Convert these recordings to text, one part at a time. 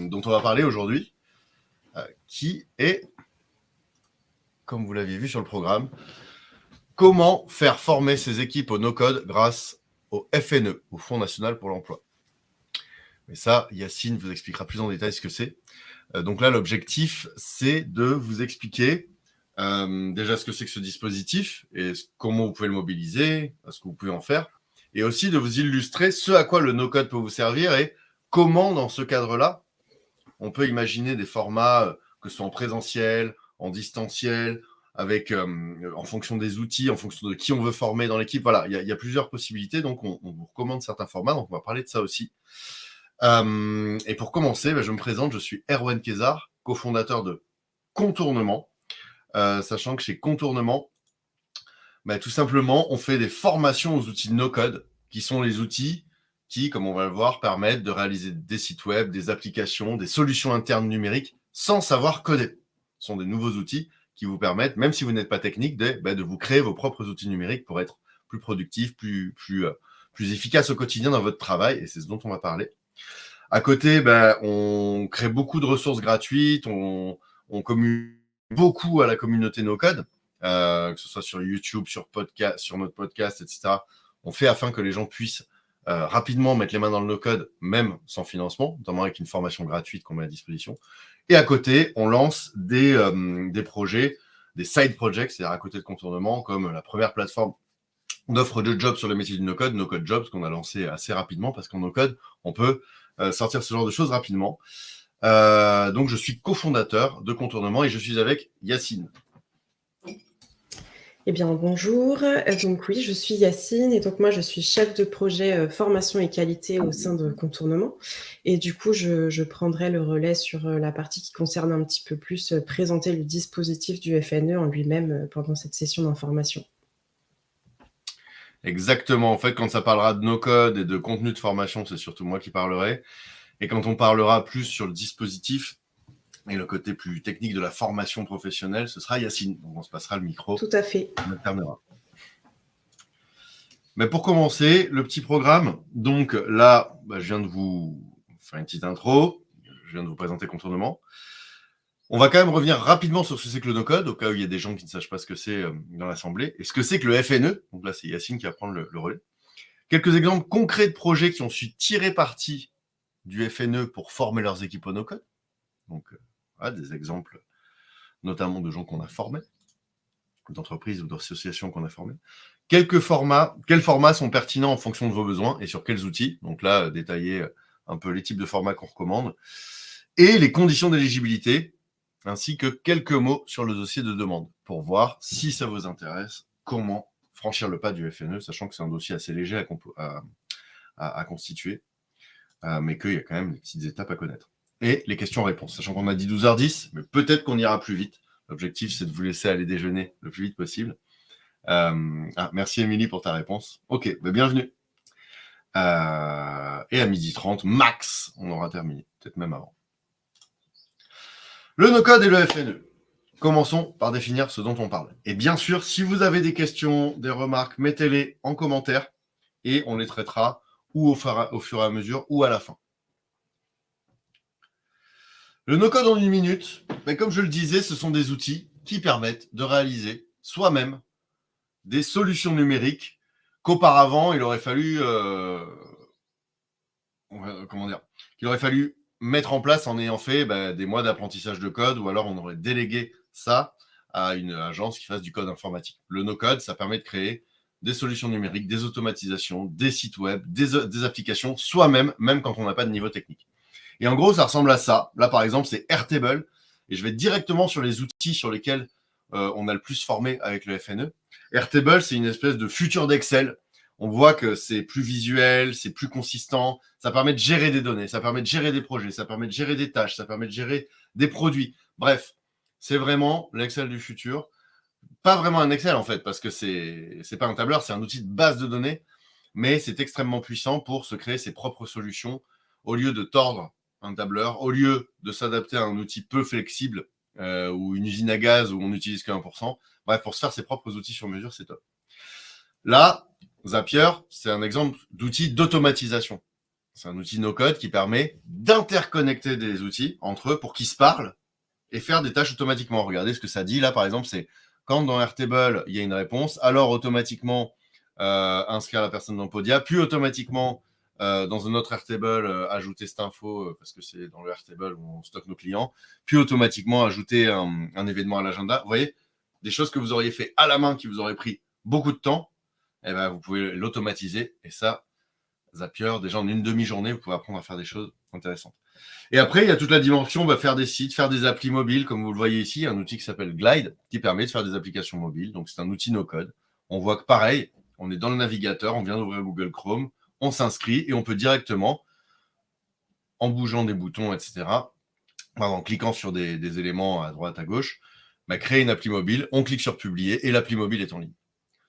dont on va parler aujourd'hui, qui est, comme vous l'aviez vu sur le programme, comment faire former ses équipes au no-code grâce au FNE, au Fonds national pour l'emploi. Mais ça, Yacine vous expliquera plus en détail ce que c'est. Donc là, l'objectif, c'est de vous expliquer déjà ce que c'est que ce dispositif et comment vous pouvez le mobiliser, ce que vous pouvez en faire, et aussi de vous illustrer ce à quoi le no-code peut vous servir et comment, dans ce cadre-là, on peut imaginer des formats que ce soit en présentiel, en distanciel, avec, en fonction des outils, en fonction de qui on veut former dans l'équipe. Voilà, il y a plusieurs possibilités, donc on vous recommande certains formats, donc on va parler de ça aussi. Et pour commencer, je me présente, je suis Erwan Kézard, cofondateur de Contournement, sachant que chez Contournement, tout simplement, on fait des formations aux outils no-code, qui sont les outils qui, comme on va le voir, permettent de réaliser des sites web, des applications, des solutions internes numériques sans savoir coder. Ce sont des nouveaux outils qui vous permettent, même si vous n'êtes pas technique, de vous créer vos propres outils numériques pour être plus productif, plus efficace au quotidien dans votre travail, et c'est ce dont on va parler. À côté, on crée beaucoup de ressources gratuites, on communique beaucoup à la communauté no-code, que ce soit sur YouTube, sur notre podcast, etc. On fait afin que les gens puissent rapidement mettre les mains dans le no-code, même sans financement, notamment avec une formation gratuite qu'on met à disposition. Et à côté, on lance des projets, des side projects, c'est-à-dire à côté de Contournement, comme la première plateforme d'offres de jobs sur le métier du no-code, No-Code Jobs, qu'on a lancé assez rapidement, parce qu'en no-code, on peut sortir ce genre de choses rapidement. Donc, je suis cofondateur de Contournement et je suis avec Yacine. Eh bien, bonjour. Donc oui, je suis Yacine et donc moi, je suis chef de projet formation et qualité au sein de Contournement. Et du coup, je prendrai le relais sur la partie qui concerne un petit peu plus présenter le dispositif du FNE en lui-même pendant cette session d'information. Exactement. En fait, quand ça parlera de no-code et de contenu de formation, c'est surtout moi qui parlerai. Et quand on parlera plus sur le dispositif et le côté plus technique de la formation professionnelle, ce sera Yacine. Donc, on se passera le micro. Tout à fait. On alternera. Mais pour commencer, le petit programme. Donc là, je viens de vous faire une petite intro. Je viens de vous présenter Contournement. On va quand même revenir rapidement sur ce que c'est que le no-code, au cas où il y a des gens qui ne sachent pas ce que c'est dans l'Assemblée, et ce que c'est que le FNE. Donc là, c'est Yacine qui va prendre le relais. Quelques exemples concrets de projets qui ont su tirer parti du FNE pour former leurs équipes au no-code. Donc, voilà, des exemples notamment de gens qu'on a formés, d'entreprises ou d'associations qu'on a formées. Quels formats sont pertinents en fonction de vos besoins et sur quels outils. Donc là, détailler un peu les types de formats qu'on recommande. Et les conditions d'éligibilité, ainsi que quelques mots sur le dossier de demande pour voir si ça vous intéresse, comment franchir le pas du FNE, sachant que c'est un dossier assez léger à constituer, mais qu'il y a quand même des petites étapes à connaître. Et les questions-réponses, sachant qu'on a dit 12h10, mais peut-être qu'on ira plus vite. L'objectif, c'est de vous laisser aller déjeuner le plus vite possible. Merci Émilie pour ta réponse. Ok, bienvenue. Et à 12h30, max, on aura terminé, peut-être même avant. Le no-code et le FNE. Commençons par définir ce dont on parle. Et bien sûr, si vous avez des questions, des remarques, mettez-les en commentaire et on les traitera ou au fur et à mesure ou à la fin. Le no-code en 1 minute, comme je le disais, ce sont des outils qui permettent de réaliser soi-même des solutions numériques qu'auparavant, il aurait fallu mettre en place en ayant fait des mois d'apprentissage de code, ou alors on aurait délégué ça à une agence qui fasse du code informatique. Le no-code, ça permet de créer des solutions numériques, des automatisations, des sites web, des applications, soi-même, même quand on n'a pas de niveau technique. Et en gros, ça ressemble à ça. Là, par exemple, c'est Airtable. Et je vais directement sur les outils sur lesquels on a le plus formé avec le FNE. Airtable, c'est une espèce de futur d'Excel. On voit que c'est plus visuel, c'est plus consistant. Ça permet de gérer des données, ça permet de gérer des projets, ça permet de gérer des tâches, ça permet de gérer des produits. Bref, c'est vraiment l'Excel du futur. Pas vraiment un Excel, en fait, parce que c'est pas un tableur, c'est un outil de base de données, mais c'est extrêmement puissant pour se créer ses propres solutions au lieu de tordre un tableur, au lieu de s'adapter à un outil peu flexible ou une usine à gaz où on n'utilise que 1%. Bref, pour se faire ses propres outils sur mesure, c'est top. Là, Zapier, c'est un exemple d'outil d'automatisation. C'est un outil no-code qui permet d'interconnecter des outils entre eux pour qu'ils se parlent et faire des tâches automatiquement. Regardez ce que ça dit là, par exemple, c'est quand dans Airtable, il y a une réponse, alors automatiquement inscrire la personne dans Podia, puis automatiquement dans un autre Airtable, ajouter cette info, parce que c'est dans le Airtable où on stocke nos clients, puis automatiquement ajouter un événement à l'agenda. Vous voyez, des choses que vous auriez fait à la main, qui vous auraient pris beaucoup de temps, eh ben, vous pouvez l'automatiser. Et ça, Zapier, déjà en une demi-journée, vous pouvez apprendre à faire des choses intéressantes. Et après, il y a toute la dimension, faire des sites, faire des applis mobiles, comme vous le voyez ici, un outil qui s'appelle Glide, qui permet de faire des applications mobiles. Donc, c'est un outil no-code. On voit que pareil, on est dans le navigateur, on vient d'ouvrir Google Chrome, on s'inscrit et on peut directement, en bougeant des boutons, etc., en cliquant sur des éléments à droite, à gauche, créer une appli mobile, on clique sur publier et l'appli mobile est en ligne.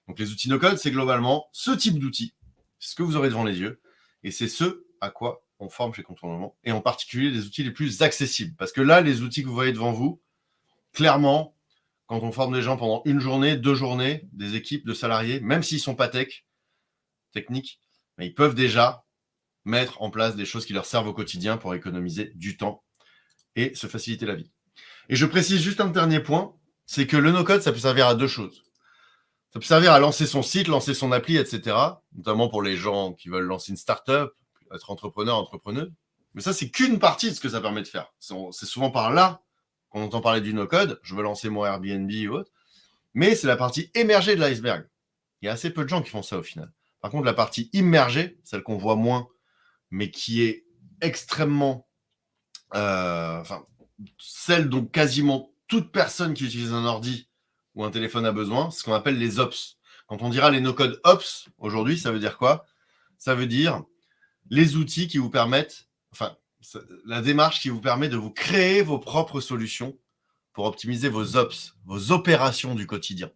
Donc, les outils no-code, c'est globalement ce type d'outils. C'est ce que vous aurez devant les yeux et c'est ce à quoi on forme chez Contournement, et en particulier les outils les plus accessibles. Parce que là, les outils que vous voyez devant vous, clairement, quand on forme des gens pendant une journée, 2 journées, des équipes de salariés, même s'ils ne sont pas techniques, mais ils peuvent déjà mettre en place des choses qui leur servent au quotidien pour économiser du temps et se faciliter la vie. Et je précise juste un dernier point, c'est que le no-code, ça peut servir à 2 choses. Ça peut servir à lancer son site, lancer son appli, etc., notamment pour les gens qui veulent lancer une start-up, être entrepreneuse. Mais ça, c'est qu'une partie de ce que ça permet de faire. C'est souvent par là qu'on entend parler du no-code. Je veux lancer mon Airbnb ou autre. Mais c'est la partie émergée de l'iceberg. Il y a assez peu de gens qui font ça au final. Par contre, la partie immergée, celle qu'on voit moins, mais qui est extrêmement... celle dont quasiment toute personne qui utilise un ordi ou un téléphone a besoin, c'est ce qu'on appelle les ops. Quand on dira les no-code ops, aujourd'hui, ça veut dire quoi? Ça veut dire les outils qui vous permettent, la démarche qui vous permet de vous créer vos propres solutions pour optimiser vos ops, vos opérations du quotidien.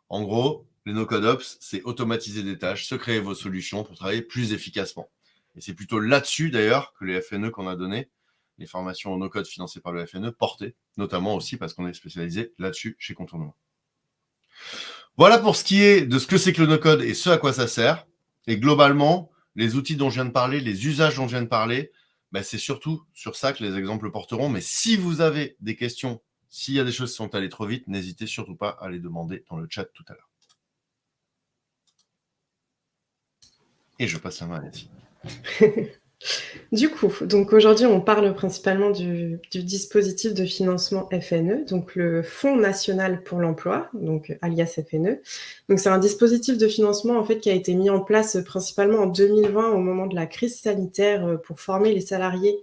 En gros, les no-code ops, c'est automatiser des tâches, se créer vos solutions pour travailler plus efficacement. Et c'est plutôt là-dessus, d'ailleurs, que les FNE qu'on a donnés, les formations en no-code financées par le FNE, portaient, notamment aussi parce qu'on est spécialisé là-dessus chez Contournement. Voilà pour ce qui est de ce que c'est que le no-code et ce à quoi ça sert. Et globalement, les outils dont je viens de parler, les usages dont je viens de parler, c'est surtout sur ça que les exemples porteront. Mais si vous avez des questions, s'il y a des choses qui sont allées trop vite, n'hésitez surtout pas à les demander dans le chat tout à l'heure. Et je passe la main à Yacine. Du coup, donc aujourd'hui, on parle principalement du dispositif de financement FNE, donc le Fonds national pour l'emploi, donc alias FNE. Donc c'est un dispositif de financement en fait qui a été mis en place principalement en 2020 au moment de la crise sanitaire pour former les salariés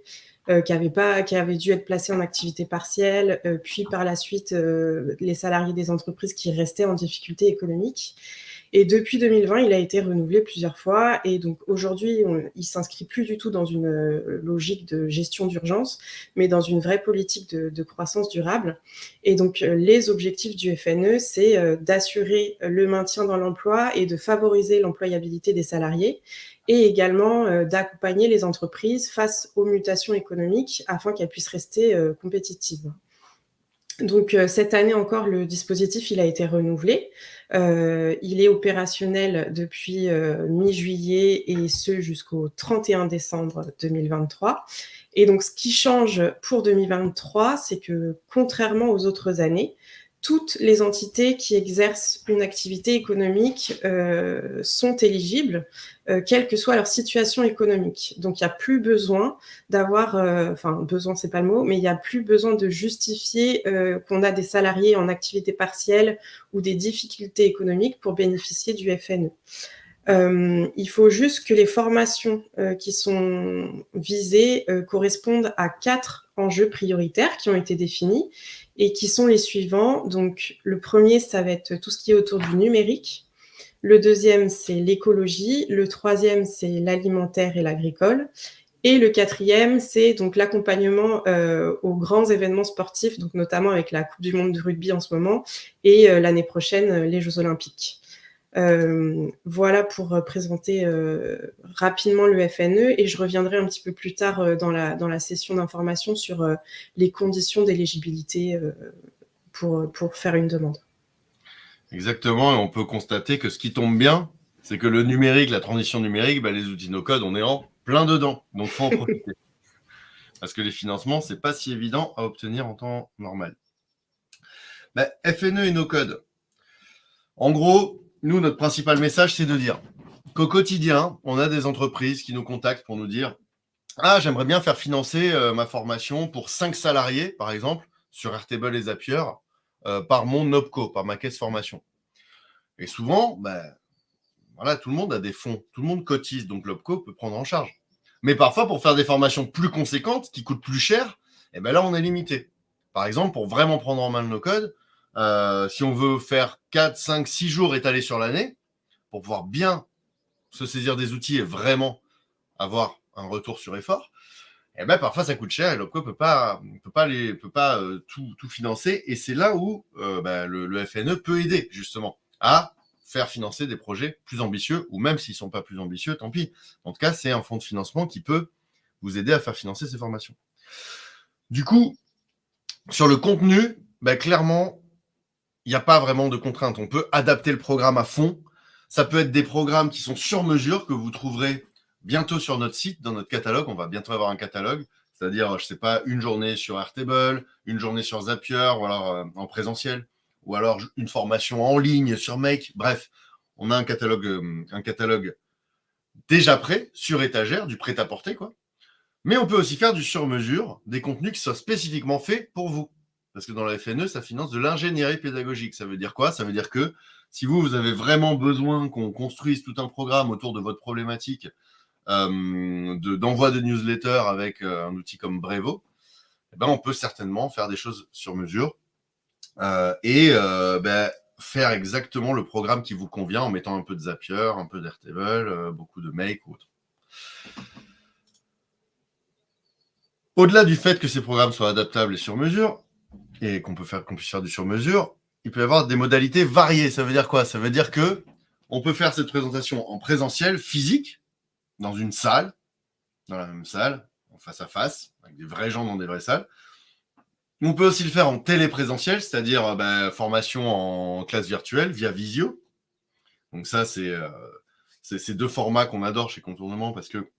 qui avaient dû être placés en activité partielle, puis par la suite les salariés des entreprises qui restaient en difficulté économique. Et depuis 2020, il a été renouvelé plusieurs fois. Et donc aujourd'hui, il s'inscrit plus du tout dans une logique de gestion d'urgence, mais dans une vraie politique de croissance durable. Et donc les objectifs du FNE, c'est d'assurer le maintien dans l'emploi et de favoriser l'employabilité des salariés, et également d'accompagner les entreprises face aux mutations économiques afin qu'elles puissent rester compétitives. Donc cette année encore, le dispositif il a été renouvelé. Il est opérationnel depuis mi-juillet et ce jusqu'au 31 décembre 2023. Et donc ce qui change pour 2023, c'est que contrairement aux autres années, toutes les entités qui exercent une activité économique sont éligibles, quelle que soit leur situation économique. Donc, il n'y a plus besoin d'avoir, besoin, c'est pas le mot, mais il n'y a plus besoin de justifier qu'on a des salariés en activité partielle ou des difficultés économiques pour bénéficier du FNE. Il faut juste que les formations qui sont visées correspondent à 4 enjeux prioritaires qui ont été définis et qui sont les suivants. Donc, le premier, ça va être tout ce qui est autour du numérique. Le deuxième, c'est l'écologie. Le troisième, c'est l'alimentaire et l'agricole. Et le quatrième, c'est donc l'accompagnement aux grands événements sportifs, donc notamment avec la Coupe du monde de rugby en ce moment et l'année prochaine, les Jeux olympiques. Voilà pour présenter rapidement le FNE et je reviendrai un petit peu plus tard dans la session d'information sur les conditions d'éligibilité pour faire une demande. Exactement, et on peut constater que ce qui tombe bien, c'est que le numérique, la transition numérique, les outils no-code, on est en plein dedans, donc faut en profiter. Parce que les financements, c'est pas si évident à obtenir en temps normal. FNE et no code. En gros, nous, notre principal message, c'est de dire qu'au quotidien, on a des entreprises qui nous contactent pour nous dire « Ah, j'aimerais bien faire financer ma formation pour 5 salariés, par exemple, sur Airtable et Zapier, par mon OPCO, par ma caisse formation. » Et souvent, voilà, tout le monde a des fonds, tout le monde cotise, donc l'OPCO peut prendre en charge. Mais parfois, pour faire des formations plus conséquentes, qui coûtent plus cher, là, on est limité. Par exemple, pour vraiment prendre en main le no-code, si on veut faire 4, 5, 6 jours étalés sur l'année, pour pouvoir bien se saisir des outils et vraiment avoir un retour sur effort, parfois ça coûte cher et l'OPCO peut pas tout financer. Et c'est là où le FNE peut aider justement à faire financer des projets plus ambitieux, ou même s'ils sont pas plus ambitieux, tant pis. En tout cas, c'est un fonds de financement qui peut vous aider à faire financer ces formations. Du coup, sur le contenu, clairement, il n'y a pas vraiment de contraintes. On peut adapter le programme à fond. Ça peut être des programmes qui sont sur mesure, que vous trouverez bientôt sur notre site, dans notre catalogue. On va bientôt avoir un catalogue, c'est-à-dire, je sais pas, une journée sur Airtable, une journée sur Zapier, ou alors en présentiel, ou alors une formation en ligne sur Make. Bref, on a un catalogue déjà prêt, sur étagère, du prêt-à-porter, quoi. Mais on peut aussi faire du sur-mesure, des contenus qui soient spécifiquement faits pour vous. Parce que dans la FNE, ça finance de l'ingénierie pédagogique. Ça veut dire quoi? Ça veut dire que si vous avez vraiment besoin qu'on construise tout un programme autour de votre problématique d'envoi de newsletter avec un outil comme Brevo, on peut certainement faire des choses sur mesure faire exactement le programme qui vous convient en mettant un peu de Zapier, un peu d'Airtable, beaucoup de Make ou autre. Au-delà du fait que ces programmes soient adaptables et sur mesure, et qu'on puisse faire du sur mesure, il peut y avoir des modalités variées. Ça veut dire quoi? Ça veut dire que on peut faire cette présentation en présentiel, physique, dans une salle, dans la même salle, en face à face, avec des vrais gens dans des vraies salles. On peut aussi le faire en téléprésentiel, c'est-à-dire formation en classe virtuelle via Visio. Donc ça, c'est deux formats qu'on adore chez Contournement parce que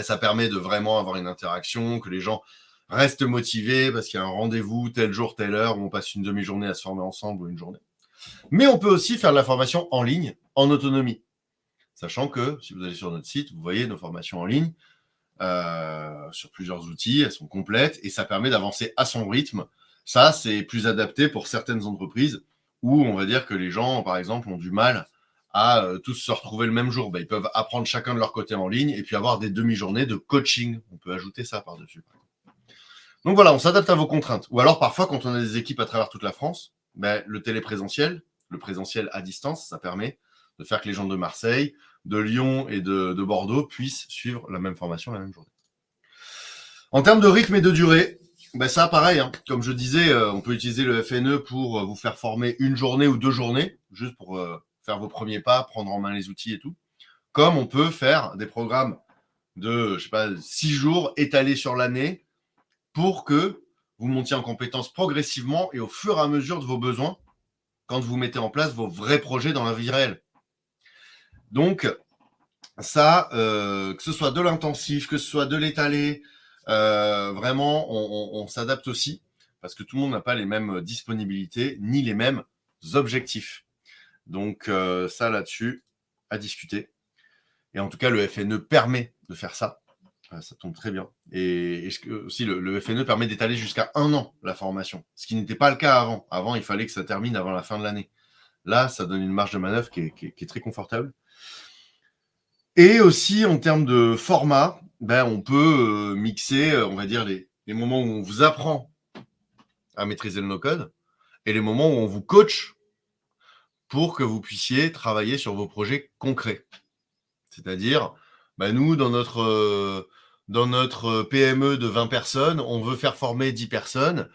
ça permet de vraiment avoir une interaction, que les gens restent motivés parce qu'il y a un rendez-vous tel jour, telle heure, où on passe une demi-journée à se former ensemble ou une journée. Mais on peut aussi faire de la formation en ligne, en autonomie. Sachant que, si vous allez sur notre site, vous voyez nos formations en ligne sur plusieurs outils, elles sont complètes et ça permet d'avancer à son rythme. Ça, c'est plus adapté pour certaines entreprises où on va dire que les gens, par exemple, ont du mal à tous se retrouver le même jour. Ils peuvent apprendre chacun de leur côté en ligne et puis avoir des demi-journées de coaching. On peut ajouter ça par-dessus. Donc voilà, on s'adapte à vos contraintes. Ou alors parfois, quand on a des équipes à travers toute la France, le téléprésentiel, le présentiel à distance, ça permet de faire que les gens de Marseille, de Lyon et de Bordeaux puissent suivre la même formation la même journée. En termes de rythme et de durée, ça pareil, hein. Comme je disais, on peut utiliser le FNE pour vous faire former une journée ou 2 journées, juste pour faire vos premiers pas, prendre en main les outils et tout. Comme on peut faire des programmes de, 6 jours étalés sur l'année pour que vous montiez en compétences progressivement et au fur et à mesure de vos besoins quand vous mettez en place vos vrais projets dans la vie réelle. Donc, ça, que ce soit de l'intensif, que ce soit de l'étalé, vraiment, on s'adapte aussi parce que tout le monde n'a pas les mêmes disponibilités ni les mêmes objectifs. Donc, ça, là-dessus, à discuter. Et en tout cas, le FNE permet de faire ça. Ça tombe très bien. Et aussi, le FNE permet d'étaler jusqu'à 1 an la formation, ce qui n'était pas le cas avant. Avant, il fallait que ça termine avant la fin de l'année. Là, ça donne une marge de manœuvre qui est très confortable. Et aussi, en termes de format, on peut mixer, on va dire, les moments où on vous apprend à maîtriser le no-code et les moments où on vous coach pour que vous puissiez travailler sur vos projets concrets. C'est-à-dire, nous, dans notre PME de 20 personnes, on veut faire former 10 personnes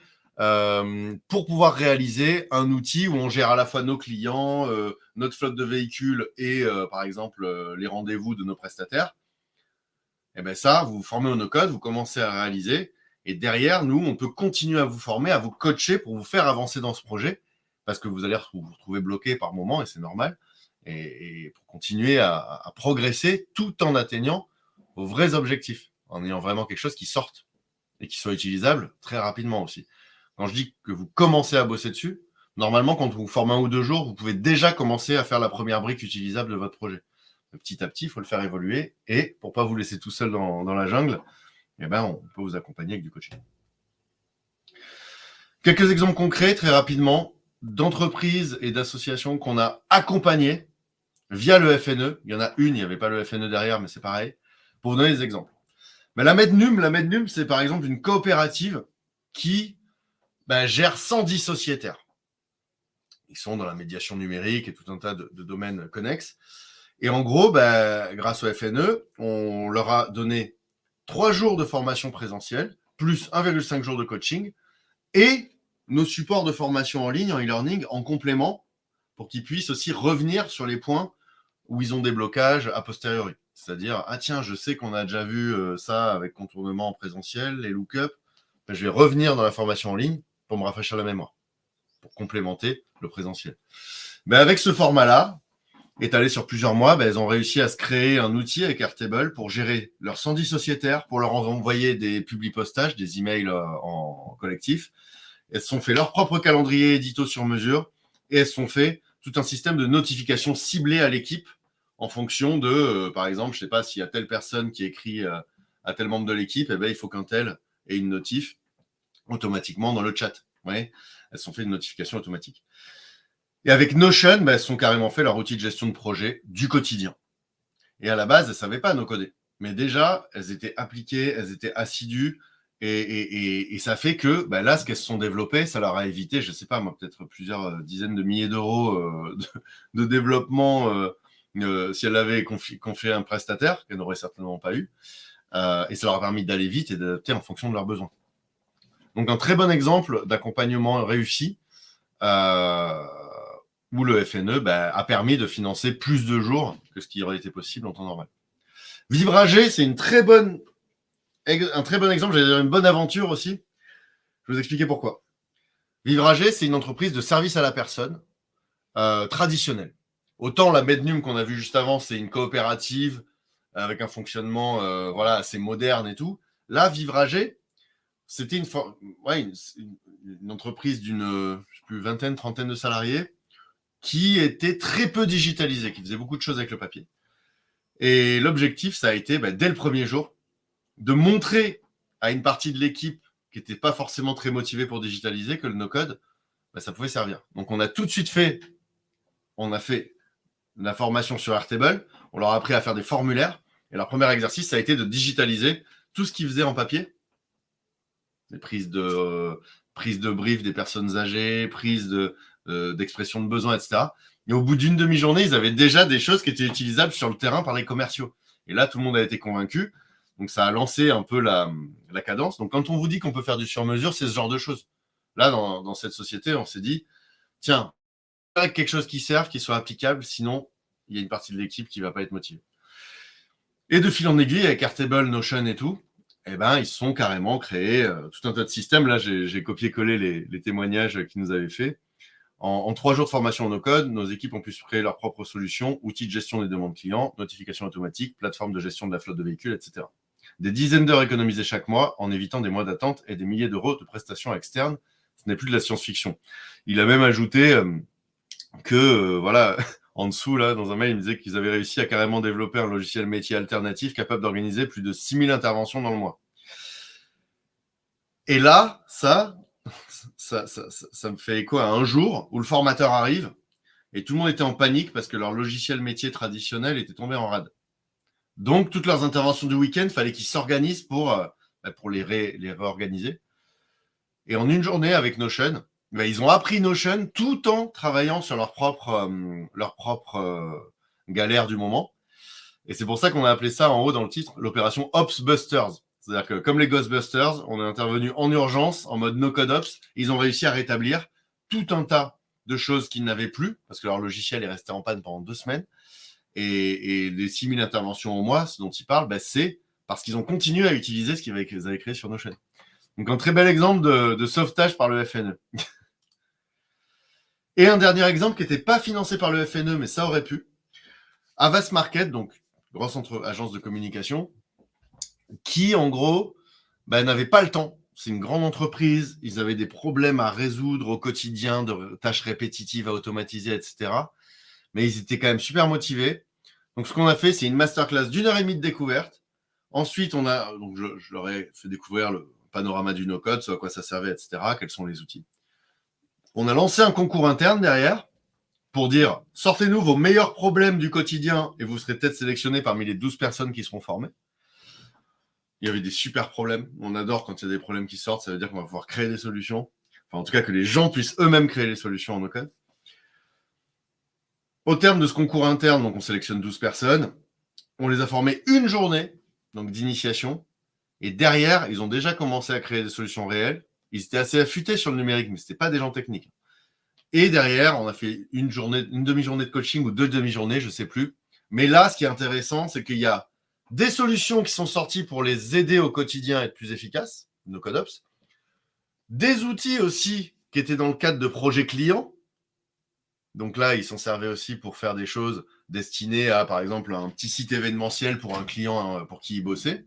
pour pouvoir réaliser un outil où on gère à la fois nos clients, notre flotte de véhicules et, par exemple, les rendez-vous de nos prestataires. Et ça, vous vous formez au no-code, vous commencez à réaliser. Et derrière, nous, on peut continuer à vous former, à vous coacher pour vous faire avancer dans ce projet parce que vous allez vous retrouver bloqué par moment et c'est normal. Et pour continuer à progresser tout en atteignant aux vrais objectifs, en ayant vraiment quelque chose qui sorte et qui soit utilisable très rapidement aussi. Quand je dis que vous commencez à bosser dessus, normalement, quand vous formez 1 ou 2 jours, vous pouvez déjà commencer à faire la première brique utilisable de votre projet. Petit à petit, il faut le faire évoluer. Et pour ne pas vous laisser tout seul dans la jungle, eh ben, on peut vous accompagner avec du coaching. Quelques exemples concrets, très rapidement, d'entreprises et d'associations qu'on a accompagnées via le FNE. Il y en a une, il n'y avait pas le FNE derrière, mais c'est pareil. Pour vous donner des exemples. Mais la Mednum, c'est par exemple une coopérative qui gère 110 sociétaires. Ils sont dans la médiation numérique et tout un tas de domaines connexes. Et en gros, grâce au FNE, on leur a donné 3 jours de formation présentielle, plus 1,5 jours de coaching, et nos supports de formation en ligne, en e-learning, en complément, pour qu'ils puissent aussi revenir sur les points où ils ont des blocages a posteriori. C'est-à-dire, ah tiens, je sais qu'on a déjà vu ça avec contournement en présentiel, les lookups, je vais revenir dans la formation en ligne pour me rafraîchir la mémoire, pour complémenter le présentiel. Mais avec ce format-là, étalé sur plusieurs mois, elles ont réussi à se créer un outil avec Airtable pour gérer leurs 110 sociétaires, pour leur envoyer des publi-postages, des emails en collectif. Elles se sont fait leur propre calendrier édito sur mesure et elles se sont fait tout un système de notifications ciblées à l'équipe en fonction de, par exemple, je ne sais pas, s'il y a telle personne qui écrit à tel membre de l'équipe, il faut qu'un tel ait une notif automatiquement dans le chat. Ouais, elles se sont fait une notification automatique. Et avec Notion, elles se sont carrément fait leur outil de gestion de projet du quotidien. Et à la base, elles ne savaient pas no coder. Mais déjà, elles étaient appliquées, elles étaient assidues. Et ça fait que là, ce qu'elles se sont développées, ça leur a évité, je ne sais pas, moi, peut-être plusieurs dizaines de milliers d'euros de développement si elles l'avaient confié à un prestataire, qu'elles n'auraient certainement pas eu. Et ça leur a permis d'aller vite et d'adapter en fonction de leurs besoins. Donc, un très bon exemple d'accompagnement réussi où le FNE a permis de financer plus de jours que ce qui aurait été possible en temps normal. Vivrager, c'est un très bon exemple, j'allais dire une bonne aventure aussi. Je vais vous expliquer pourquoi. Vivrager, c'est une entreprise de service à la personne traditionnelle. Autant la Mednum qu'on a vu juste avant, c'est une coopérative avec un fonctionnement assez moderne et tout. Là, Vivrager, c'était une entreprise d'une vingtaine, trentaine de salariés qui était très peu digitalisée, qui faisait beaucoup de choses avec le papier. Et l'objectif, ça a été, dès le premier jour, de montrer à une partie de l'équipe qui n'était pas forcément très motivée pour digitaliser que le no-code, ça pouvait servir. Donc, on a tout de suite fait la formation sur Airtable, on leur a appris à faire des formulaires, et leur premier exercice, ça a été de digitaliser tout ce qu'ils faisaient en papier, des prises de brief des personnes âgées, prises d'expression de besoin, etc. Et au bout d'une demi-journée, ils avaient déjà des choses qui étaient utilisables sur le terrain par les commerciaux. Et là, tout le monde a été convaincu. Donc, ça a lancé un peu la cadence. Donc, quand on vous dit qu'on peut faire du sur-mesure, c'est ce genre de choses. Là, dans cette société, on s'est dit, tiens, avec quelque chose qui serve, qui soit applicable, sinon, il y a une partie de l'équipe qui ne va pas être motivée. Et de fil en aiguille, avec Airtable, Notion et tout, ils se sont carrément créés tout un tas de systèmes. Là, j'ai copié-collé les témoignages qu'ils nous avaient fait. En 3 jours de formation en no-code, nos équipes ont pu se créer leurs propres solutions, outils de gestion des demandes clients, notifications automatiques, plateforme de gestion de la flotte de véhicules, etc. Des dizaines d'heures économisées chaque mois en évitant des mois d'attente et des milliers d'euros de prestations externes. Ce n'est plus de la science-fiction. Il a même ajouté que, en dessous, là, dans un mail, il me disait qu'ils avaient réussi à carrément développer un logiciel métier alternatif capable d'organiser plus de 6000 interventions dans le mois. Et là, ça me fait écho à un jour où le formateur arrive et tout le monde était en panique parce que leur logiciel métier traditionnel était tombé en rade. Donc, toutes leurs interventions du week-end, il fallait qu'ils s'organisent pour les réorganiser. Et en une journée avec Notion, ils ont appris Notion tout en travaillant sur leur propre galère du moment. Et c'est pour ça qu'on a appelé ça en haut dans le titre l'opération Ops Busters. C'est-à-dire que comme les Ghostbusters, on est intervenu en urgence, en mode no-code ops. Ils ont réussi à rétablir tout un tas de choses qu'ils n'avaient plus, parce que leur logiciel est resté en panne pendant 2 semaines. Et les 6000 interventions au mois, ce dont ils parlent, c'est parce qu'ils ont continué à utiliser ce qu'ils avaient créé sur Notion. Donc un très bel exemple de sauvetage par le FNE. Et un dernier exemple qui n'était pas financé par le FNE, mais ça aurait pu. Avast Market, donc grosse agence de communication, qui, en gros, n'avaient pas le temps. C'est une grande entreprise, ils avaient des problèmes à résoudre au quotidien, de tâches répétitives à automatiser, etc. Mais ils étaient quand même super motivés. Donc, ce qu'on a fait, c'est une masterclass d'1h30 de découverte. Ensuite, donc je leur ai fait découvrir le panorama du no-code, ce à quoi ça servait, etc., quels sont les outils. On a lancé un concours interne derrière pour dire « Sortez-nous vos meilleurs problèmes du quotidien et vous serez peut-être sélectionnés parmi les 12 personnes qui seront formées. » Il y avait des super problèmes. On adore quand il y a des problèmes qui sortent, ça veut dire qu'on va pouvoir créer des solutions. Enfin, en tout cas, que les gens puissent eux-mêmes créer les solutions en no-code. Au terme de ce concours interne, donc on sélectionne 12 personnes, on les a formés une journée donc d'initiation, et derrière, ils ont déjà commencé à créer des solutions réelles. Ils étaient assez affûtés sur le numérique, mais ce n'étaient pas des gens techniques. Et derrière, on a fait une demi-journée de coaching ou 2 demi-journées, je ne sais plus. Mais là, ce qui est intéressant, c'est qu'il y a des solutions qui sont sorties pour les aider au quotidien à être plus efficaces, nos CodeOps, des outils aussi qui étaient dans le cadre de projets clients. Donc là, ils s'en servaient aussi pour faire des choses destinées à, par exemple, un petit site événementiel pour un client pour qui ils bossaient.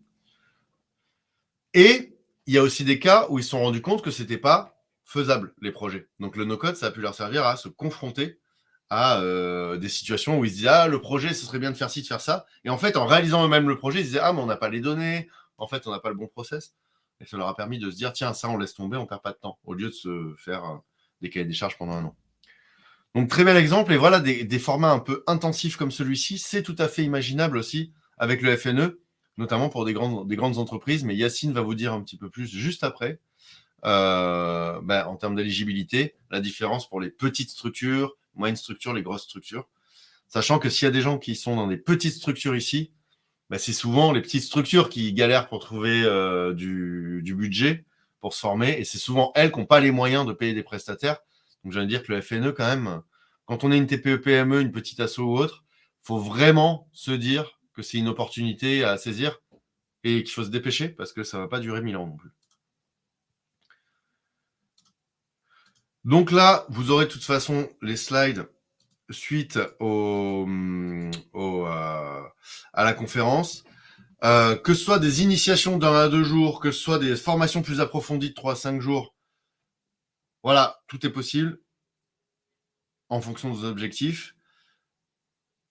Et il y a aussi des cas où ils se sont rendus compte que ce n'était pas faisable, les projets. Donc le no-code, ça a pu leur servir à se confronter à des situations où ils se disaient « Ah, le projet, ce serait bien de faire ci, de faire ça. » Et en fait, en réalisant eux-mêmes le projet, ils se disaient « Ah, mais on n'a pas les données. En fait, on n'a pas le bon process. » Et ça leur a permis de se dire « Tiens, ça, on laisse tomber, on ne perd pas de temps. » Au lieu de se faire des cahiers des charges pendant un an. Donc, très bel exemple. Et voilà, des formats un peu intensifs comme celui-ci, c'est tout à fait imaginable aussi avec le FNE, notamment pour des grandes entreprises. Mais Yacine va vous dire un petit peu plus juste après, en termes d'éligibilité, la différence pour les petites structures, moyennes structures, les grosses structures. Sachant que s'il y a des gens qui sont dans des petites structures ici, c'est souvent les petites structures qui galèrent pour trouver du budget pour se former. Et c'est souvent elles qui n'ont pas les moyens de payer des prestataires. Donc, j'allais dire que le FNE, quand même, quand on est une TPE-PME, une petite asso ou autre, il faut vraiment se dire que c'est une opportunité à saisir et qu'il faut se dépêcher parce que ça ne va pas durer 1000 ans non plus. Donc là, vous aurez de toute façon les slides suite à la conférence. Que ce soit des initiations d'1 à 2 jours, que ce soit des formations plus approfondies de 3 à 5 jours, voilà, tout est possible en fonction de vos objectifs.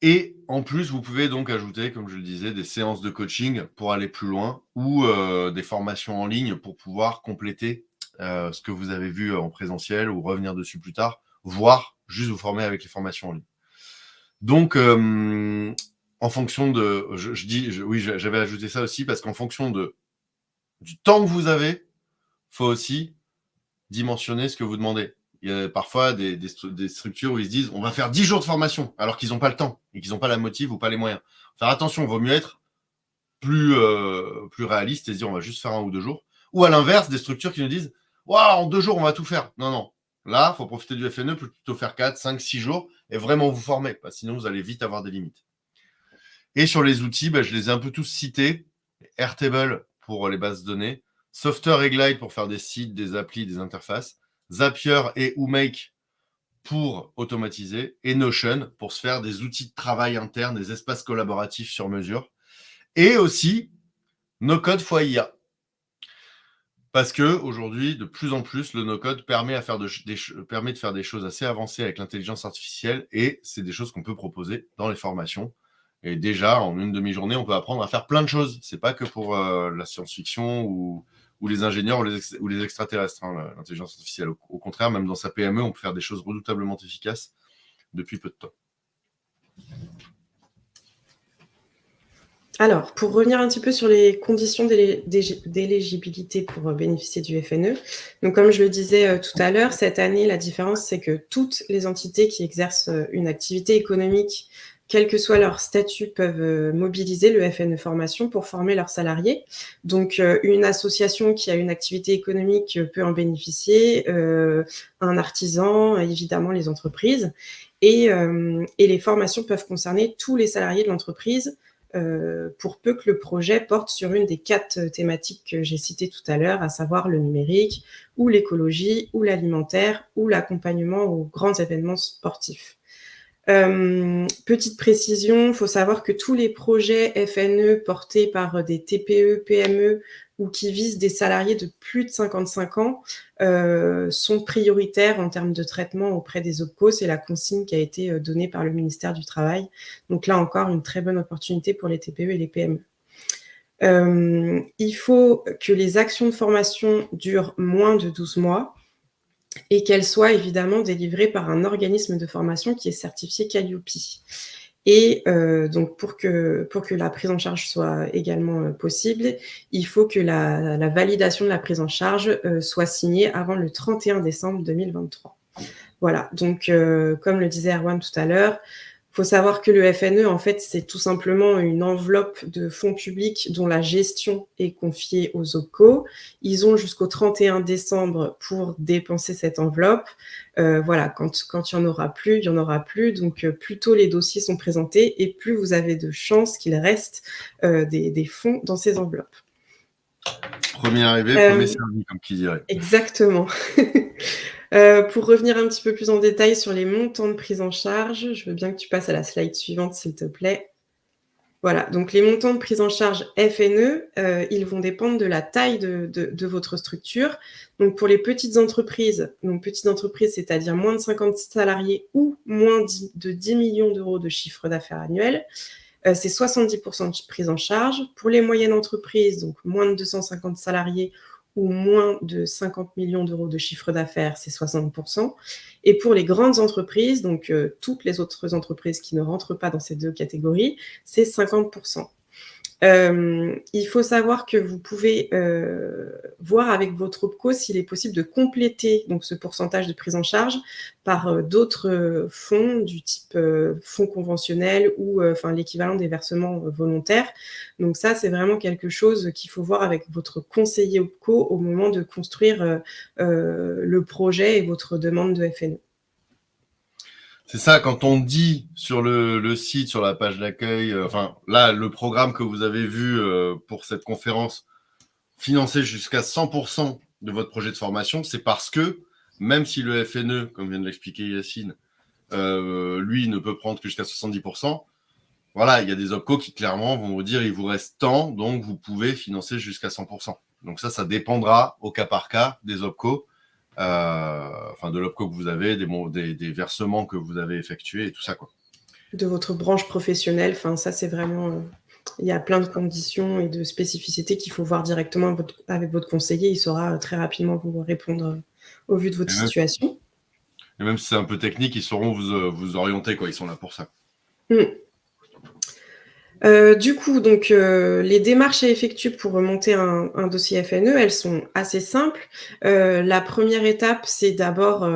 Et en plus, vous pouvez donc ajouter, comme je le disais, des séances de coaching pour aller plus loin ou des formations en ligne pour pouvoir compléter ce que vous avez vu en présentiel ou revenir dessus plus tard, voire juste vous former avec les formations en ligne. Donc, en fonction de... Oui, j'avais ajouté ça aussi parce qu'en fonction du temps que vous avez, il faut aussi dimensionner ce que vous demandez. Il y a parfois des structures où ils se disent on va faire 10 jours de formation alors qu'ils n'ont pas le temps et qu'ils n'ont pas la motive ou pas les moyens. Faire attention, il vaut mieux être plus réaliste et se dire on va juste faire 1 ou 2 jours. Ou à l'inverse, des structures qui nous disent waouh, en 2 jours on va tout faire. Non, non. Là, il faut profiter du FNE, plutôt faire 4, 5, 6 jours et vraiment vous former. Sinon, vous allez vite avoir des limites. Et sur les outils, je les ai un peu tous cités. Airtable pour les bases de données, Software et Glide pour faire des sites, des applis, des interfaces, Zapier et Umake pour automatiser, et Notion pour se faire des outils de travail interne, des espaces collaboratifs sur mesure, et aussi NoCode x IA. Parce que aujourd'hui, de plus en plus, le no-code permet de faire des choses assez avancées avec l'intelligence artificielle, et c'est des choses qu'on peut proposer dans les formations. Et déjà, en une demi-journée, on peut apprendre à faire plein de choses. C'est pas que pour la science-fiction ou les ingénieurs ou les extraterrestres, l'intelligence artificielle. Au contraire, même dans sa PME, on peut faire des choses redoutablement efficaces depuis peu de temps. Alors, pour revenir un petit peu sur les conditions d'éligibilité pour bénéficier du FNE, donc comme je le disais tout à l'heure, cette année, la différence, c'est que toutes les entités qui exercent une activité économique, quel que soit leur statut, peuvent mobiliser le FNE Formation pour former leurs salariés. Donc, une association qui a une activité économique peut en bénéficier, un artisan, évidemment les entreprises, et les formations peuvent concerner tous les salariés de l'entreprise, pour peu que le projet porte sur une des 4 thématiques que j'ai citées tout à l'heure, à savoir le numérique, ou l'écologie, ou l'alimentaire, ou l'accompagnement aux grands événements sportifs. Petite précision, il faut savoir que tous les projets FNE portés par des TPE, PME ou qui visent des salariés de plus de 55 ans sont prioritaires en termes de traitement auprès des OPCO. C'est la consigne qui a été donnée par le ministère du Travail. Donc là encore, une très bonne opportunité pour les TPE et les PME. Il faut que les actions de formation durent moins de 12 mois et qu'elles soient évidemment délivrées par un organisme de formation qui est certifié Calliope. Et donc pour que la prise en charge soit également possible, il faut que la validation de la prise en charge soit signée avant le 31 décembre 2023. Voilà, donc comme le disait Erwan tout à l'heure, il faut savoir que le FNE, en fait, c'est tout simplement une enveloppe de fonds publics dont la gestion est confiée aux OPCO. Ils ont jusqu'au 31 décembre pour dépenser cette enveloppe. Voilà, quand il n'y en aura plus, il n'y en aura plus. Donc, plus tôt les dossiers sont présentés et plus vous avez de chances qu'il reste des fonds dans ces enveloppes. Premier arrivé, premier servi, comme qui dirait. Exactement. Pour revenir un petit peu plus en détail sur les montants de prise en charge, je veux bien que tu passes à la slide suivante, s'il te plaît. Voilà, donc les montants de prise en charge FNE, ils vont dépendre de la taille de votre structure. Donc pour les petites entreprises, c'est-à-dire moins de 50 salariés ou moins de 10 millions d'euros de chiffre d'affaires annuel, c'est 70% de prise en charge. Pour les moyennes entreprises, donc moins de 250 salariés ou moins de 50 millions d'euros de chiffre d'affaires, c'est 60%. Et pour les grandes entreprises, donc toutes les autres entreprises qui ne rentrent pas dans ces deux catégories, c'est 50%. Il faut savoir que vous pouvez voir avec votre OPCO s'il est possible de compléter donc, ce pourcentage de prise en charge par d'autres fonds du type fonds conventionnels ou l'équivalent des versements volontaires. Donc ça, c'est vraiment quelque chose qu'il faut voir avec votre conseiller OPCO au moment de construire le projet et votre demande de FNE. C'est ça, quand on dit sur le site, sur la page d'accueil, là, le programme que vous avez vu pour cette conférence, financer jusqu'à 100% de votre projet de formation, c'est parce que, même si le FNE, comme vient de l'expliquer Yacine, lui, ne peut prendre que jusqu'à 70%, voilà, il y a des OPCO qui, clairement, vont vous dire, il vous reste tant, donc vous pouvez financer jusqu'à 100%. Donc ça dépendra au cas par cas des OPCO, de l'OPCO que vous avez, des versements que vous avez effectués et tout ça, quoi. De votre branche professionnelle, ça c'est vraiment... il y a plein de conditions et de spécificités qu'il faut voir directement avec votre conseiller. Il saura très rapidement vous répondre au vu de votre situation. Et même si c'est un peu technique, ils sauront vous orienter, quoi. Ils sont là pour ça. Du coup, donc, les démarches à effectuer pour remonter un dossier FNE, elles sont assez simples. La première étape, c'est d'abord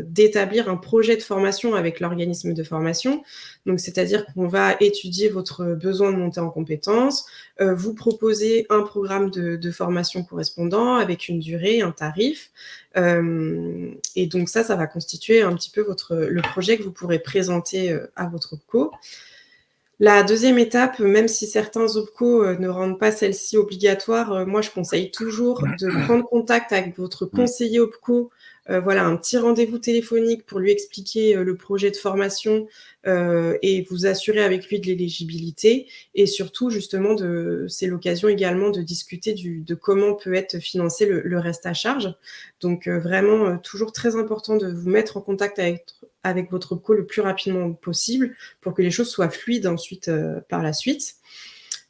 d'établir un projet de formation avec l'organisme de formation. Donc, c'est-à-dire qu'on va étudier votre besoin de monter en compétences, vous proposer un programme de formation correspondant avec une durée, un tarif. Et donc ça va constituer un petit peu le projet que vous pourrez présenter à votre OPCO. La deuxième étape, même si certains OPCO ne rendent pas celle-ci obligatoire, moi je conseille toujours de prendre contact avec votre conseiller OPCO, un petit rendez-vous téléphonique pour lui expliquer le projet de formation et vous assurer avec lui de l'éligibilité. Et surtout, justement, c'est l'occasion également de discuter de comment peut être financé le reste à charge. Donc vraiment, toujours très important de vous mettre en contact avec votre OPCO le plus rapidement possible pour que les choses soient fluides ensuite par la suite.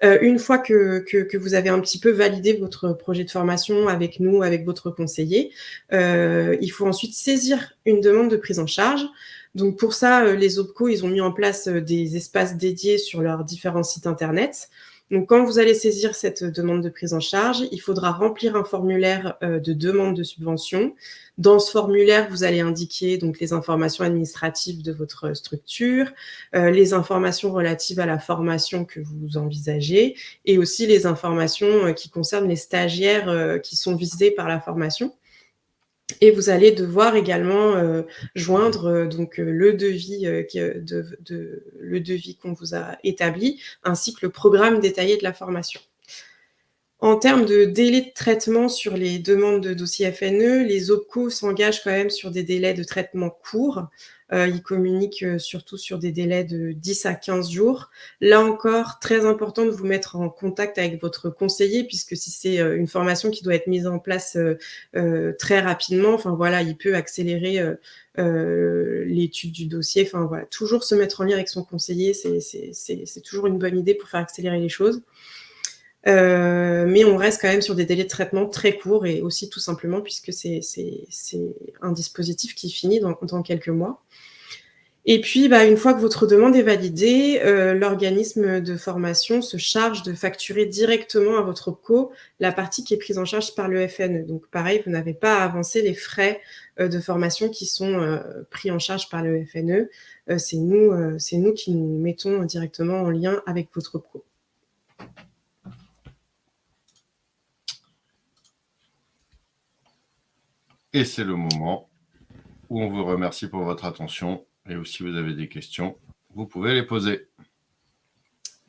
Une fois que vous avez un petit peu validé votre projet de formation avec nous, avec votre conseiller, il faut ensuite saisir une demande de prise en charge. Donc pour ça, les OPCO, ils ont mis en place des espaces dédiés sur leurs différents sites internet. Donc quand vous allez saisir cette demande de prise en charge, il faudra remplir un formulaire de demande de subvention. Dans ce formulaire, vous allez indiquer donc les informations administratives de votre structure, les informations relatives à la formation que vous envisagez et aussi les informations qui concernent les stagiaires qui sont visés par la formation. Et vous allez devoir également joindre le devis le devis qu'on vous a établi, ainsi que le programme détaillé de la formation. En termes de délai de traitement sur les demandes de dossiers FNE, les OPCO s'engagent quand même sur des délais de traitement courts. Ils communiquent surtout sur des délais de 10 à 15 jours. Là encore, très important de vous mettre en contact avec votre conseiller, puisque si c'est une formation qui doit être mise en place très rapidement, enfin voilà, il peut accélérer l'étude du dossier. Enfin voilà, toujours se mettre en lien avec son conseiller, c'est toujours une bonne idée pour faire accélérer les choses. Mais on reste quand même sur des délais de traitement très courts et aussi tout simplement puisque c'est un dispositif qui finit dans quelques mois. Et puis, une fois que votre demande est validée, l'organisme de formation se charge de facturer directement à votre OPCO la partie qui est prise en charge par le FNE. Donc pareil, vous n'avez pas à avancer les frais de formation qui sont pris en charge par le FNE. C'est nous qui nous mettons directement en lien avec votre OPCO. Et c'est le moment où on vous remercie pour votre attention. Et aussi, si vous avez des questions, vous pouvez les poser.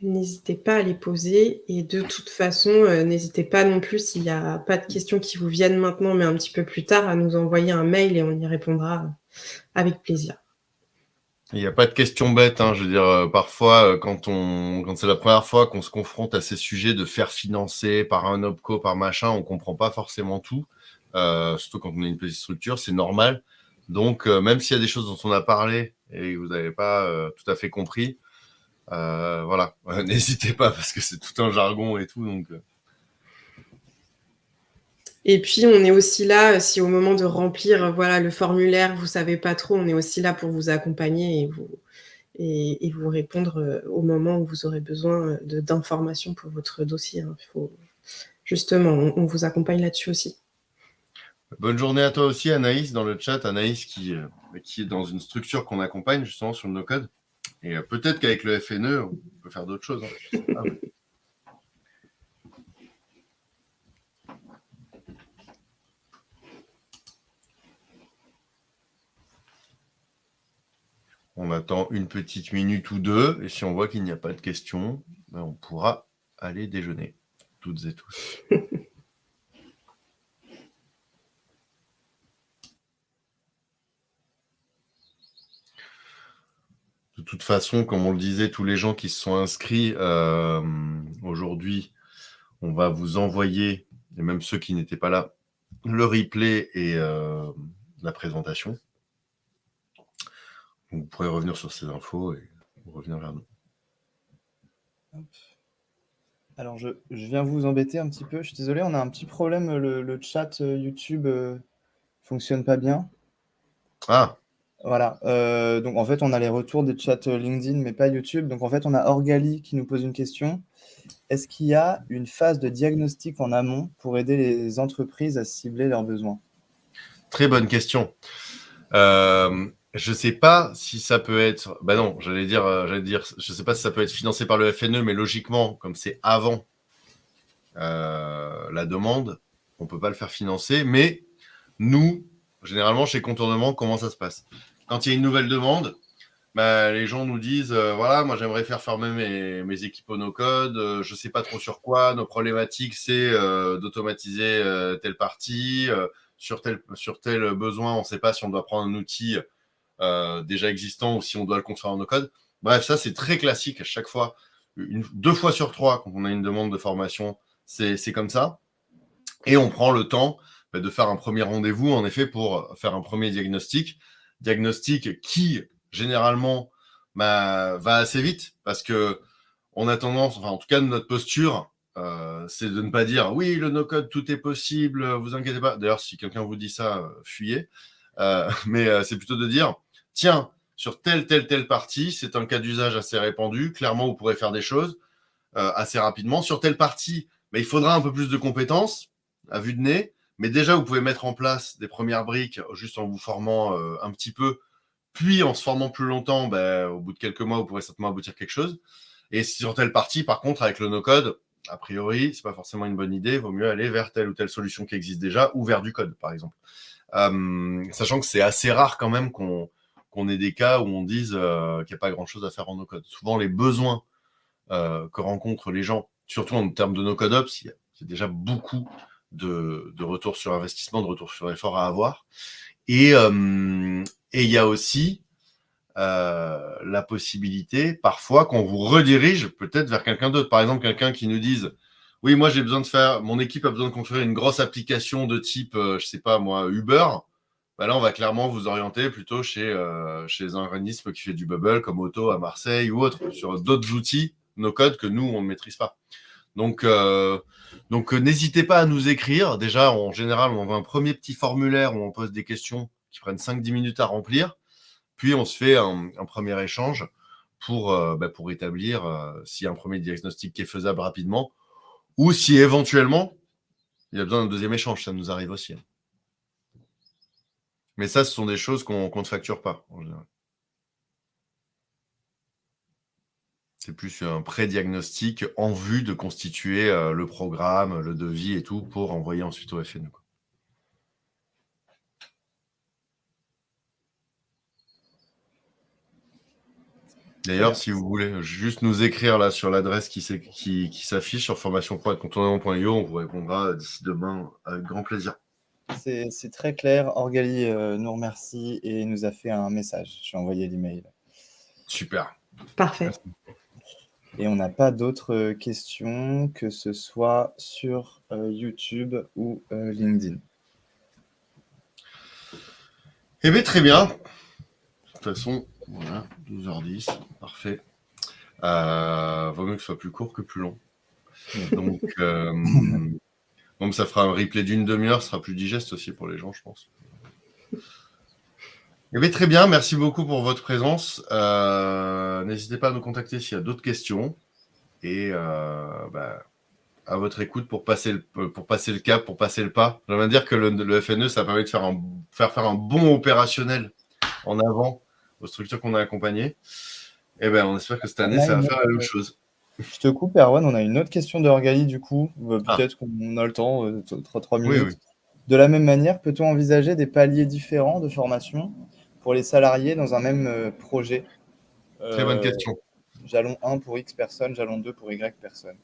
N'hésitez pas à les poser. Et de toute façon, n'hésitez pas non plus, s'il n'y a pas de questions qui vous viennent maintenant, mais un petit peu plus tard, à nous envoyer un mail et on y répondra avec plaisir. Il n'y a pas de questions bêtes. Je veux dire, parfois, quand c'est la première fois qu'on se confronte à ces sujets de faire financer par un OPCO, par machin, on ne comprend pas forcément tout. Surtout quand on est une petite structure, c'est normal. Donc, même s'il y a des choses dont on a parlé et que vous n'avez pas tout à fait compris, voilà, n'hésitez pas parce que c'est tout un jargon et tout. Donc, Et puis, on est aussi là, si au moment de remplir le formulaire, vous ne savez pas trop, on est aussi là pour vous accompagner et vous répondre au moment où vous aurez besoin d'informations pour votre dossier. Justement, on vous accompagne là-dessus aussi. bonne journée à toi aussi, Anaïs, dans le chat. Anaïs qui est dans une structure qu'on accompagne justement sur le no-code. Et peut-être qu'avec le FNE, on peut faire d'autres choses. Je sais pas, mais... On attend une petite minute ou deux, et si on voit qu'il n'y a pas de questions, on pourra aller déjeuner, toutes et tous. De toute façon, comme on le disait, tous les gens qui se sont inscrits aujourd'hui, on va vous envoyer, et même ceux qui n'étaient pas là, le replay et la présentation. Vous pourrez revenir sur ces infos et revenir vers nous. Alors, je viens vous embêter un petit peu. Je suis désolé, on a un petit problème. Le chat YouTube fonctionne pas bien. Ah, Voilà. Donc, en fait, on a les retours des chats LinkedIn, mais pas YouTube. Donc, en fait, on a Orgali qui nous pose une question. Est-ce qu'il y a une phase de diagnostic en amont pour aider les entreprises à cibler leurs besoins? très bonne question. Je sais pas si ça peut être. Non, j'allais dire, je sais pas si ça peut être financé par le FNE, mais logiquement, comme c'est avant la demande, on peut pas le faire financer. Mais nous, généralement, chez Contournement, comment ça se passe? Quand il y a une nouvelle demande, les gens nous disent voilà, moi j'aimerais faire former mes équipes au no-code, je sais pas trop sur quoi. Nos problématiques, c'est d'automatiser telle partie. Sur tel besoin, on ne sait pas si on doit prendre un outil déjà existant ou si on doit le construire en no-code. Bref, ça, c'est très classique à chaque fois. 2 fois sur 3, quand on a une demande de formation, c'est comme ça. Et on prend le temps de faire un premier rendez-vous, en effet, pour faire un premier diagnostic. Diagnostic qui, généralement, va assez vite parce que on a tendance, enfin, en tout cas, de notre posture, c'est de ne pas dire oui, le no-code, tout est possible, vous inquiétez pas. D'ailleurs, si quelqu'un vous dit ça, fuyez. Mais c'est plutôt de dire tiens, sur telle partie, c'est un cas d'usage assez répandu. Clairement, vous pourrez faire des choses assez rapidement. Sur telle partie, il faudra un peu plus de compétences à vue de nez. Mais déjà, vous pouvez mettre en place des premières briques juste en vous formant un petit peu. Puis, en se formant plus longtemps, au bout de quelques mois, vous pourrez certainement aboutir quelque chose. Et sur telle partie, par contre, avec le no-code, a priori, c'est pas forcément une bonne idée. Il vaut mieux aller vers telle ou telle solution qui existe déjà ou vers du code, par exemple. Sachant que c'est assez rare quand même qu'on ait des cas où on dise qu'il n'y a pas grand-chose à faire en no-code. Souvent, les besoins que rencontrent les gens, surtout en termes de no-code ops, il il y a déjà beaucoup de retour sur investissement, de retour sur effort à avoir. Et il y a aussi la possibilité, parfois, qu'on vous redirige peut-être vers quelqu'un d'autre. Par exemple, quelqu'un qui nous dise « Oui, moi, j'ai besoin de faire... Mon équipe a besoin de construire une grosse application de type, je sais pas moi, Uber. » Ben là, on va clairement vous orienter plutôt chez un organisme qui fait du bubble, comme Auto à Marseille ou autre, sur d'autres outils, nos codes que nous, on ne maîtrise pas. Donc, n'hésitez pas à nous écrire. Déjà, en général, on envoie un premier petit formulaire où on pose des questions qui prennent 5-10 minutes à remplir. Puis, on se fait un premier échange pour établir s'il y a un premier diagnostic qui est faisable rapidement ou si éventuellement, il y a besoin d'un deuxième échange. Ça nous arrive aussi. Mais ça, ce sont des choses qu'on ne facture pas, en général. C'est plus un pré-diagnostic en vue de constituer le programme, le devis et tout pour envoyer ensuite au FNE. D'ailleurs, si vous voulez juste nous écrire là sur l'adresse qui s'affiche sur formation.contournement.io, on vous répondra d'ici demain avec grand plaisir. C'est très clair. Orgali nous remercie et nous a fait un message. Je lui ai envoyé l'email. Super. Parfait. Merci. Et on n'a pas d'autres questions, que ce soit sur YouTube ou LinkedIn. Eh bien, très bien. De toute façon, voilà, 12h10, parfait. Vaut mieux que ce soit plus court que plus long. Donc, ça fera un replay d'une demi-heure, ce sera plus digeste aussi pour les gens, je pense. Eh bien, très bien, merci beaucoup pour votre présence. N'hésitez pas à nous contacter s'il y a d'autres questions. Et à votre écoute pour passer le cap, pour passer le pas. J'aimerais dire que le FNE, ça permet de faire un bon opérationnel en avant aux structures qu'on a accompagnées. Et on espère que cette année, ça va faire la même chose. Je te coupe, Erwan, on a une autre question de Orgali, du coup. Peut-être qu'on a le temps, 3 minutes. Oui. De la même manière, peut-on envisager des paliers différents de formation pour les salariés dans un même projet? Très bonne question. Jalon 1 pour X personnes, jalon 2 pour Y personnes.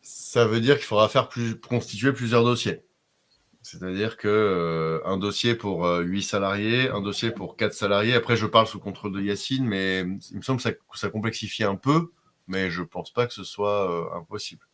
Ça veut dire qu'il faudra constituer plusieurs dossiers. C'est-à-dire qu'un dossier pour 8 salariés, un dossier pour 4 salariés. Après, je parle sous contrôle de Yacine, mais il me semble que ça complexifie un peu, mais je ne pense pas que ce soit impossible.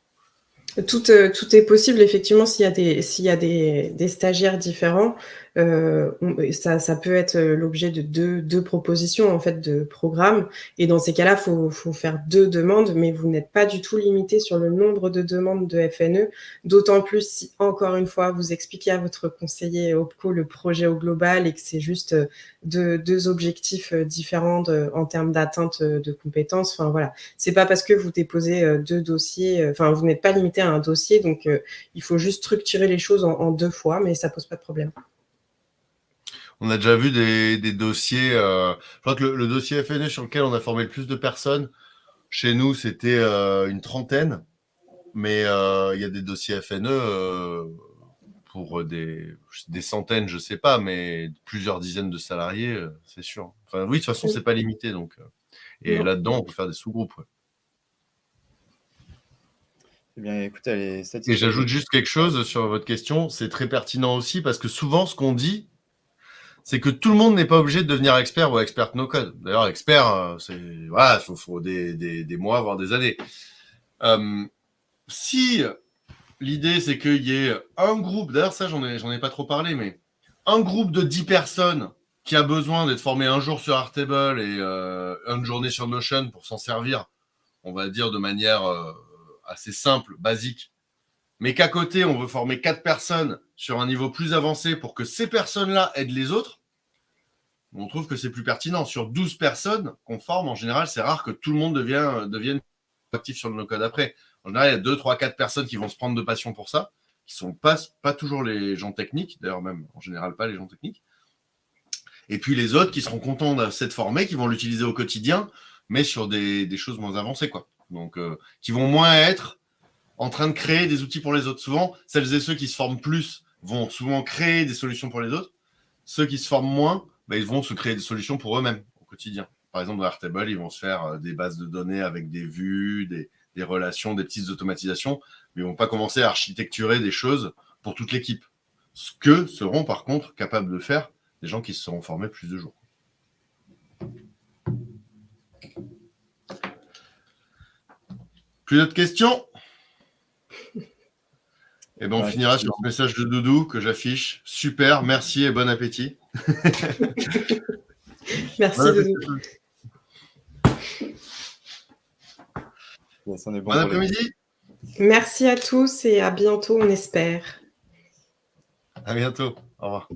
Tout est possible, effectivement, s'il y a des stagiaires différents. Ça peut être l'objet de deux propositions en fait de programme, et dans ces cas-là, faut faire 2 demandes, mais vous n'êtes pas du tout limité sur le nombre de demandes de FNE, d'autant plus si, encore une fois, vous expliquez à votre conseiller OPCO le projet au global et que c'est juste deux objectifs différents en termes d'atteinte de compétences. Enfin voilà, c'est pas parce que vous déposez 2 dossiers, enfin vous n'êtes pas limité à un dossier, donc il faut juste structurer les choses en 2 fois, mais ça pose pas de problème. On a déjà vu des dossiers. Je crois que le dossier FNE sur lequel on a formé le plus de personnes, chez nous, c'était une trentaine. Mais il y a des dossiers FNE pour des centaines, je ne sais pas, mais plusieurs dizaines de salariés, c'est sûr. Enfin, oui, de toute façon, ce n'est pas limité. Donc, et là-dedans, on peut faire des sous-groupes. Ouais. Eh bien, écoute, elle est satisfaite. Et j'ajoute juste quelque chose sur votre question. C'est très pertinent aussi parce que souvent, ce qu'on dit, c'est que tout le monde n'est pas obligé de devenir expert ou expert no-code. D'ailleurs, expert, il faut des mois, voire des années. Si l'idée, c'est qu'il y ait un groupe, d'ailleurs, ça, j'en ai pas trop parlé, mais un groupe de 10 personnes qui a besoin d'être formé un jour sur Airtable et une journée sur Notion pour s'en servir, on va dire de manière assez simple, basique, mais qu'à côté, on veut former 4 personnes sur un niveau plus avancé pour que ces personnes-là aident les autres, on trouve que c'est plus pertinent. Sur 12 personnes qu'on forme, en général, c'est rare que tout le monde devienne actif sur le no-code après. En général, il y a 2, 3, 4 personnes qui vont se prendre de passion pour ça, qui ne sont pas toujours les gens techniques, d'ailleurs même en général pas les gens techniques. Et puis les autres qui seront contents de s'être formés, qui vont l'utiliser au quotidien, mais sur des choses moins avancées, quoi. Donc, qui vont moins être en train de créer des outils pour les autres. Souvent, celles et ceux qui se forment plus vont souvent créer des solutions pour les autres. Ceux qui se forment moins, ils vont se créer des solutions pour eux-mêmes au quotidien. Par exemple, dans Airtable, ils vont se faire des bases de données avec des vues, des relations, des petites automatisations, mais ils ne vont pas commencer à architecturer des choses pour toute l'équipe. Ce que seront par contre capables de faire des gens qui se seront formés plus de jours. Plus d'autres questions? Et ben on finira sur ce message de Doudou que j'affiche. Super, merci et bon appétit. Merci Bon Doudou. Yes, on est bon Bon après-midi. Merci à tous et à bientôt, on espère. À bientôt. Au revoir.